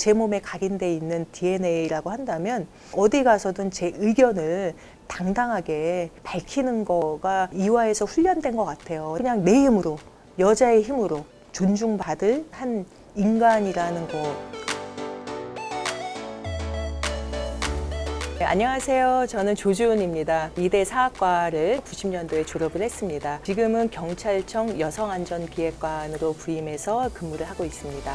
제 몸에 각인돼 있는 DNA라고 한다면 어디 가서든 제 의견을 당당하게 밝히는 거가 이화에서 훈련된 것 같아요. 그냥 내 힘으로, 여자의 힘으로 존중받을 한 인간이라는 거. 네, 안녕하세요. 저는 조주은입니다. 이대 사학과를 90년도에 졸업을 했습니다. 지금은 경찰청 여성안전기획관으로 부임해서 근무를 하고 있습니다.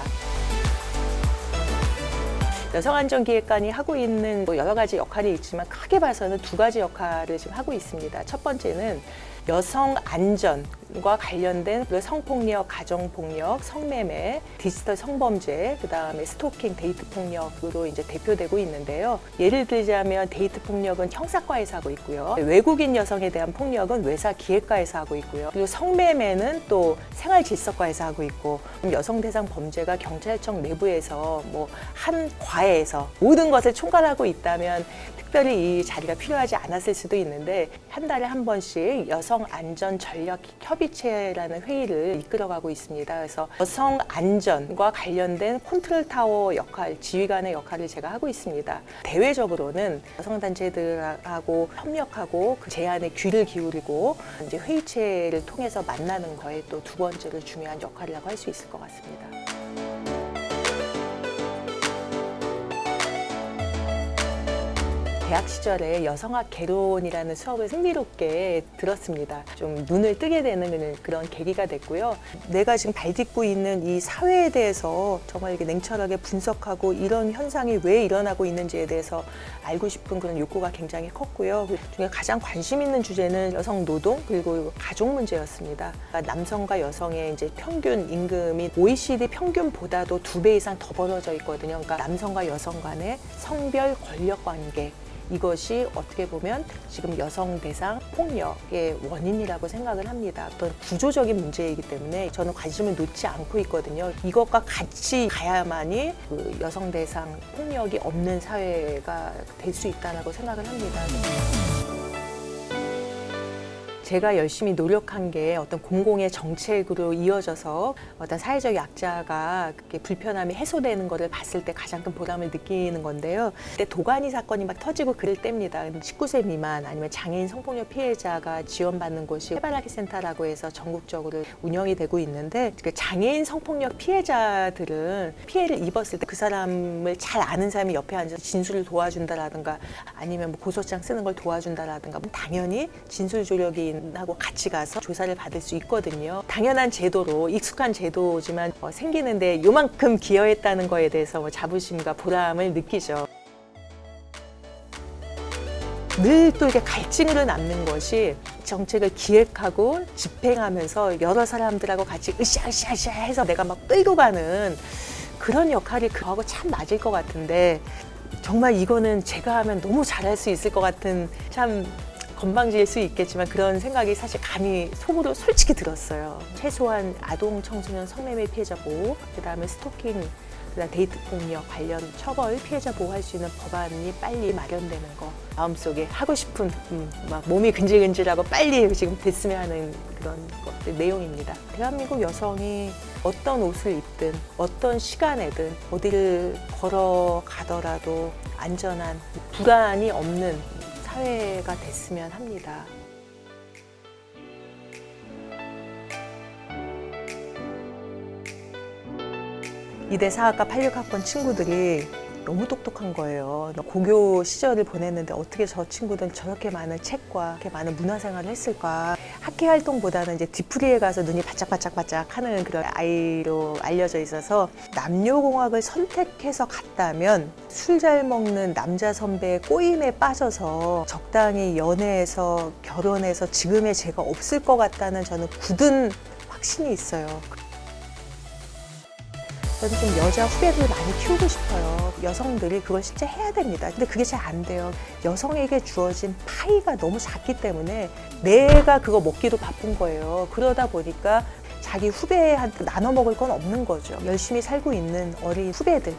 여성안전기획관이 하고 있는 여러 가지 역할이 있지만 크게 봐서는 두 가지 역할을 지금 하고 있습니다. 첫 번째는 여성 안전과 관련된 성폭력, 가정폭력, 성매매, 디지털 성범죄, 그 다음에 스토킹, 데이트 폭력으로 이제 대표되고 있는데요. 예를 들자면 데이트 폭력은 형사과에서 하고 있고요. 외국인 여성에 대한 폭력은 외사 기획과에서 하고 있고요. 그리고 성매매는 또 생활질서과에서 하고 있고, 여성 대상 범죄가 경찰청 내부에서 한 과에서 모든 것을 총괄하고 있다면 특별히 이 자리가 필요하지 않았을 수도 있는데, 한 달에 한 번씩 여성안전전략협의체라는 회의를 이끌어가고 있습니다. 그래서 여성 안전과 관련된 컨트롤 타워 역할, 지휘관의 역할을 제가 하고 있습니다. 대외적으로는 여성단체들하고 협력하고 그 제안에 귀를 기울이고 이제 회의체를 통해서 만나는 거에 또 두 번째로 중요한 역할이라고 할 수 있을 것 같습니다. 대학 시절에 여성학 개론이라는 수업을 흥미롭게 들었습니다. 좀 눈을 뜨게 되는 그런 계기가 됐고요. 내가 지금 발딛고 있는 이 사회에 대해서 정말 이렇게 냉철하게 분석하고 이런 현상이 왜 일어나고 있는지에 대해서 알고 싶은 그런 욕구가 굉장히 컸고요. 그 중에 가장 관심 있는 주제는 여성 노동 그리고 가족 문제였습니다. 그러니까 남성과 여성의 이제 평균 임금이 OECD 평균보다도 2배 이상 더 벌어져 있거든요. 그러니까 남성과 여성 간의 성별 권력 관계, 이것이 어떻게 보면 지금 여성 대상 폭력의 원인이라고 생각을 합니다. 어떤 구조적인 문제이기 때문에 저는 관심을 놓지 않고 있거든요. 이것과 같이 가야만이 그 여성 대상 폭력이 없는 사회가 될 수 있다고 생각을 합니다. 제가 열심히 노력한 게 어떤 공공의 정책으로 이어져서 어떤 사회적 약자가 그렇게 불편함이 해소되는 것을 봤을 때 가장 큰 보람을 느끼는 건데요. 그때 도가니 사건이 막 터지고 그럴 때입니다. 19세 미만 아니면 장애인 성폭력 피해자가 지원받는 곳이 해바라기 센터라고 해서 전국적으로 운영이 되고 있는데, 그 장애인 성폭력 피해자들은 피해를 입었을 때 그 사람을 잘 아는 사람이 옆에 앉아서 진술을 도와준다라든가 아니면 고소장 쓰는 걸 도와준다라든가 당연히 진술 조력이 하고 같이 가서 조사를 받을 수 있거든요. 당연한 제도로 익숙한 제도지만 생기는데 요만큼 기여했다는 거에 대해서 자부심과 보람을 느끼죠. 늘 또 이렇게 갈증으로 남는 것이 정책을 기획하고 집행하면서 여러 사람들하고 같이 으쌰으쌰으쌰 해서 내가 막 끌고 가는 그런 역할이 그거하고 참 맞을 것 같은데, 정말 이거는 제가 하면 너무 잘할 수 있을 것 같은, 참 건방질 수 있겠지만 그런 생각이 사실 감히 속으로 솔직히 들었어요. 최소한 아동 청소년 성매매 피해자 보호, 그다음에 스토킹, 그다음 데이트 폭력 관련 처벌 피해자 보호할 수 있는 법안이 빨리 마련되는 거, 마음속에 하고 싶은 막 몸이 근질근질하고 빨리 지금 됐으면 하는 그런 것들 내용입니다. 대한민국 여성이 어떤 옷을 입든 어떤 시간에든 어디를 걸어가더라도 안전한, 불안이 없는 사회가 됐으면 합니다. 이대 사학과 86학번 친구들이 너무 똑똑한 거예요. 고교 시절을 보냈는데 어떻게 저 친구들은 저렇게 많은 책과 이렇게 많은 문화생활을 했을까. 학회 활동보다는 이제 뒤풀이에 가서 눈이 바짝바짝바짝 하는 그런 아이로 알려져 있어서, 남녀공학을 선택해서 갔다면 술 잘 먹는 남자 선배의 꼬임에 빠져서 적당히 연애해서 결혼해서 지금의 제가 없을 것 같다는 저는 굳은 확신이 있어요. 저는 좀 여자 후배들 많이 키우고 싶어요. 여성들이 그걸 진짜 해야 됩니다. 근데 그게 잘 안 돼요. 여성에게 주어진 파이가 너무 작기 때문에 내가 그거 먹기도 바쁜 거예요. 그러다 보니까 자기 후배한테 나눠 먹을 건 없는 거죠. 열심히 살고 있는 어린 후배들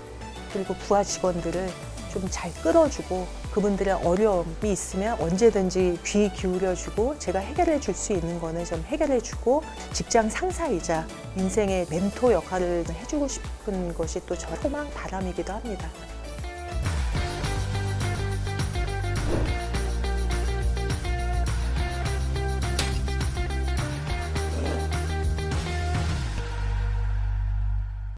그리고 부하 직원들을 좀 잘 끌어주고 그분들의 어려움이 있으면 언제든지 귀 기울여주고 제가 해결해 줄 수 있는 거는 좀 해결해 주고 직장 상사이자 인생의 멘토 역할을 해주고 싶은 것이 또 저의 소망, 바람이기도 합니다.